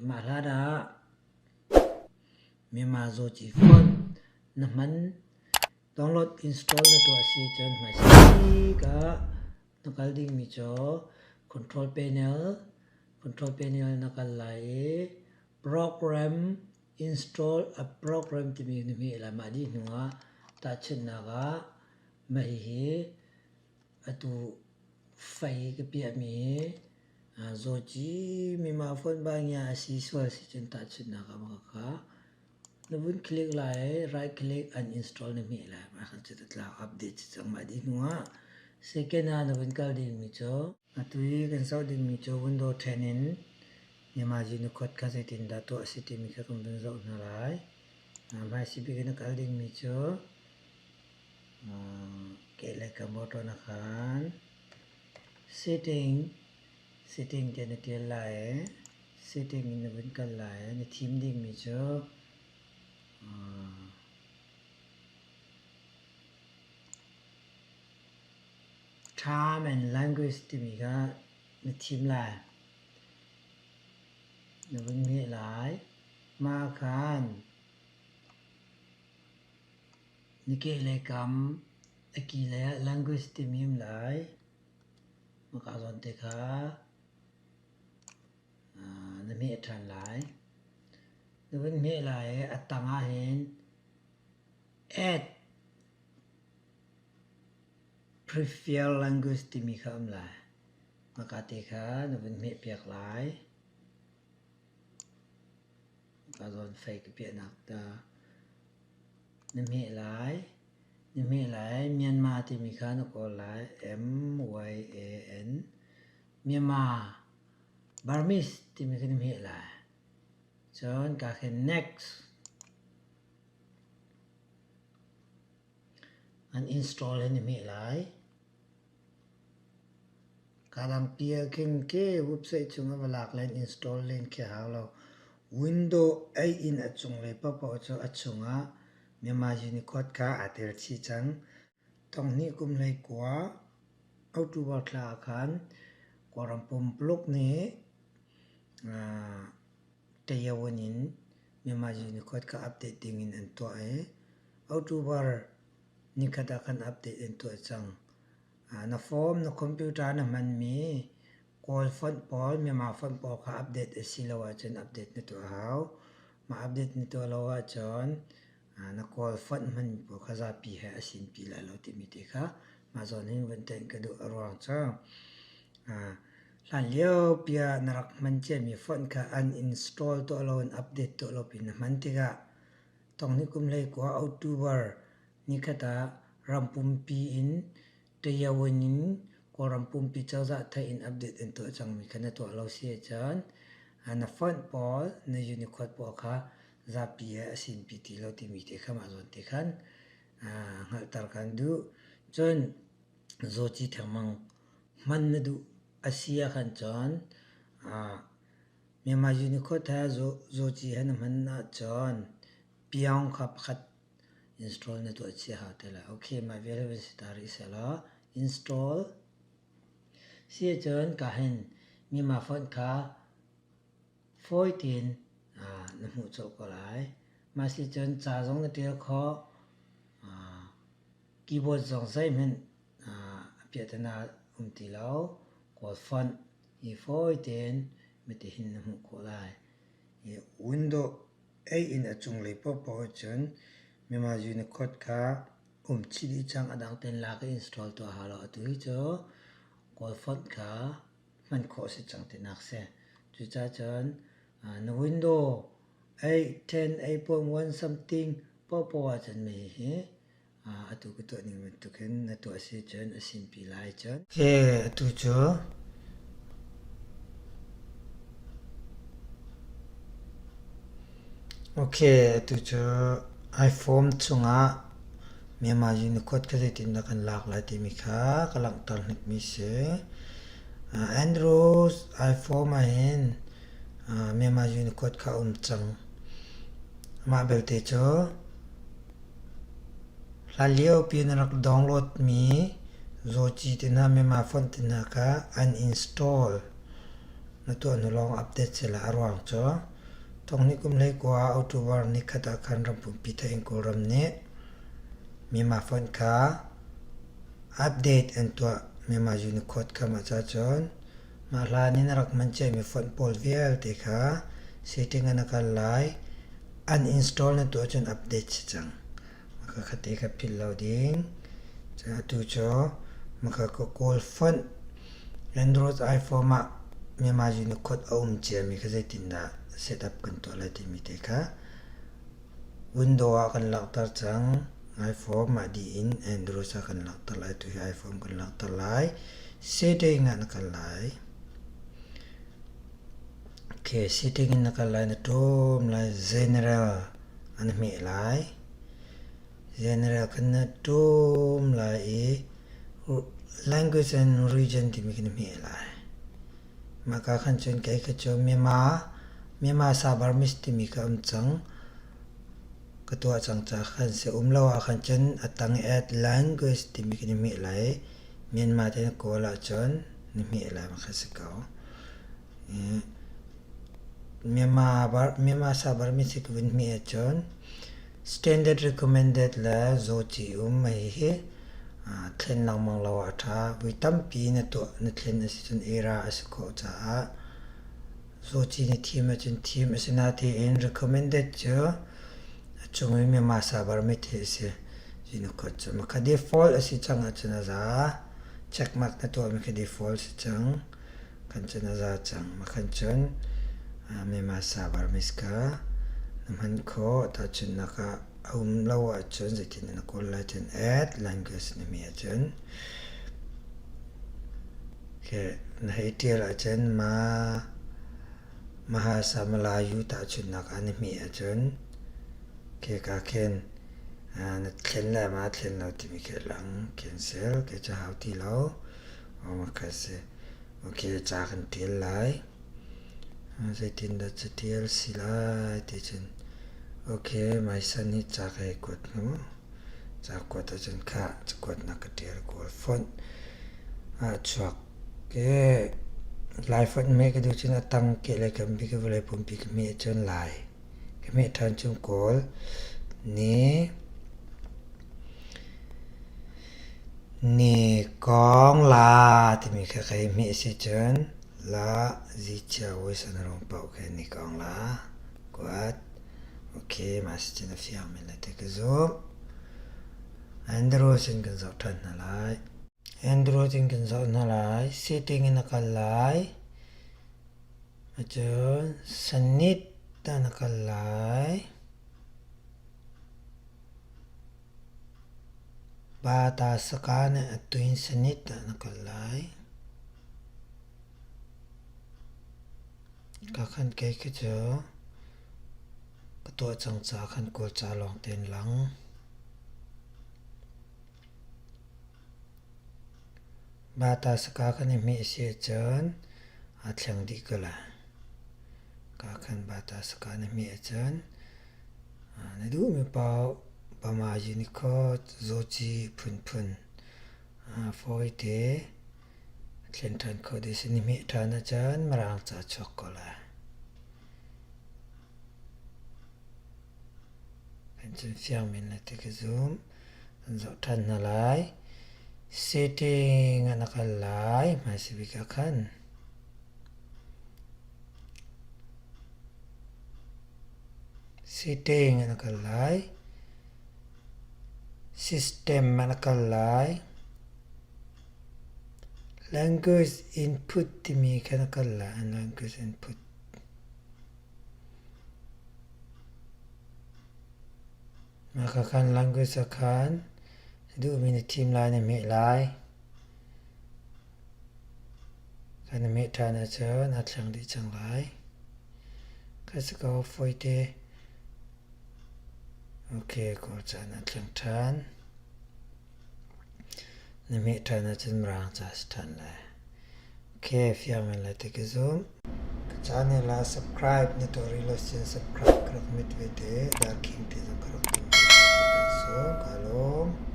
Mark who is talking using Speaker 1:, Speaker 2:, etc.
Speaker 1: mà là đã myanmar zo chỉ phone nằm mình download install na to asi chan ma si ka nakal ding mi cho control panel nakal lai program install a program ti mi la ma di hnga ta chen na ga mai hi atu fai ka pia mi zo chi mi ma phone ba nya si so si chen ta chen na ga ma ka Navun click lại right click uninstall ni mi la ma khan chet la update chang ma di nuwa second na navun kal ding mi cho atui kan sau ding mi cho window 10 in yama ji nu khot ka se tin da to city mi ka kum dun zo na lai ma si bi kan kal ding mi cho ke le ka motor na khan setting te na te lai setting in navun kal lai ni theme ding mi cho time and language thì mình có một team lại nó vẫn nghĩ lại mà khan những cái lấy cầm cái lấy language thì mình lại mà cả dọn thế cả nó mình tràn lại nó vẫn nghĩ lại tăng hơn add prefer language thì mình không lại mà cả thế cả nó vẫn nghĩ việc lại cả dọn phải cái việc nào ta nó nghĩ lại Myanmar thì mình khá nó có lại MYAN Myanmar Burmese thì mình cái nghĩ lại cho cả cái next uninstall lên nghĩ lại cả làm pia kinh cái website chúng nó lạc lên install lên cái hào lo window ai in ở trong lấy bao cho ở trong á Myanmar Unicode ka athar chi chang tong ni kum lấy quá October kla khan Korampum block ni tiah in Myanmar Unicode ka update ding in an to ai October ni kada kan update in to chang na form na computer na man mi call font Paul Myanmar font Paul ka update silawa chen update ni to how ma update ni to lawa chon na call font man po ka zapi hai asin pi la lo ti mi te kha ma zon hin wen ten ka do arwang cha lan leo pia narak man che mi font ka uninstall to lo and update to lo pin man te ga tong ni kum lei ko October ni kata rampum pi in tiah in ko rampum pi chau za thai in update in to chang mi khana to lo se chan na font Paul na Unicode po kha zapi asin pi ti lo ti mi te kha ma zon te khan ngal tar kan du chon zo chi thamang man na du asia khan chon Myanmar Unicode tha zo chi han man na chon piang kha khat install na to chi ha te la okay my very start is la install sia chon ka hen Myanmar phone kha 14 nó hỗ trợ có lại mà si chân trả giống cái tiêu khó keyboard giống dây mình biết thế nào tí lâu có phần thì phôi tiền mình thì hình nó có lại window A in ở trong lấy bao chân mình mà Unicode cả chỉ đi chăng ở đằng tên là cái install to hà lo túi cho có phần cả mình có sẽ chẳng thể nạc xe chú cha chân nó window 8, 10, 8.1 something po chan me he atu ko to ni me to ken na to se chan asin pi lai chan he atu cho okay atu cho iPhone chunga Myanmar Unicode ka tin na kan lak la ti mi kha kalang tar nik mi se Android iPhone ma hen Myanmar Unicode ka chang ma belte cho la leo pin rak download mi zo chi te na Myanmar phone te na ka uninstall na to no long update sela arwang cho tong ni kum lei kwa october ni khata khan ram pu pi tha ko ram ne myanmar phone kha update and to myanmar unicode kha ma cha chon ma la ni na rak man che mi phone pol vial te kha setting ana ka lai uninstall na to chon update chang maka khate ka pil loading cha tu cho maka ko call phone android iphone ma myanmar unicode om che mi ka tin da setup kan to la ti mi te kha window kan lak tar chang iphone ma di in android sa kan lak tar lai tu iphone kan lak tar lai setting an kan lai okay setting in kan lai na to lai general an mi lai general kan na to lai language and region ti mi kan mi lai maka khan chen kai ka cho myanmar sabar misti mi ka chang ka to chang cha khan se umlawa khan chen atang at language ti mi kan mi lai myanmar te ko la chon ni mi lai ma kha se ka myanmar sabar misti ku mi chon standard recommended la zochi mai he thlen lang mang lawa tha wi tampi na to na thlen asi chun era asiko cha so chi ni theme chun theme asina the in recommended cho chungwi me ma sabar me the se jinu ko cha ma kha default asi changa chana za check mark na to me kha default si chang kan chana za chang ma khan chun me ma sabar miska man ko ta chun na ka lawa chun zitin na ko la chen add language ni mi chun ke na hitia la chen mahasamallayu ta chun na ka ni mi chun ke ka ken na thlen la ma thlen lo ti mi ke lang cancel ke cha hau ti lo o ma ka se okay cha kan til lai zitin da chitil silai ti chen okay my son ni cha kai kot no cha kot ta chen kha kot na ka ter ko phone chok ke live phone me ka du chen atang ke le kam bi ke vle pum pi ke me chen lai ke me than chung call ni kong la ti mi ka kai me si chen la zi cha wo san rong pau ke ni kong la kwat okay mas chena fiang me la te ke zo android sin kan zo than na lai android in kan zo na lai setting in ka lai ajon sanit ta na ka lai ba ta sakane atuin sanit ta na ka lai ka khan ke ke jo to chang cha khan ko cha long ten lang ba ta saka khan mi se chan a thlang di kala ka khan ba ta saka ne mi chan na du mi pau pa ma unicode zochi phun foi te thlen than ko de sin mi thana chan marang cha chokola chen fiang min la te ke zoom zo than na lai setting ana ka lai ma si bi ka khan setting ana ka lai system ana ka lai language input ti mi kana ka la language input maka khan language khan du min team line me lai kan me thana chon a thlang di chang lai ka se ko foi te okay ko chan a thlang than na me thana chen rang cha than lai okay fiam la te ke zoom channel la subscribe ni to relo subscribe krak mit ve te da king te so kalom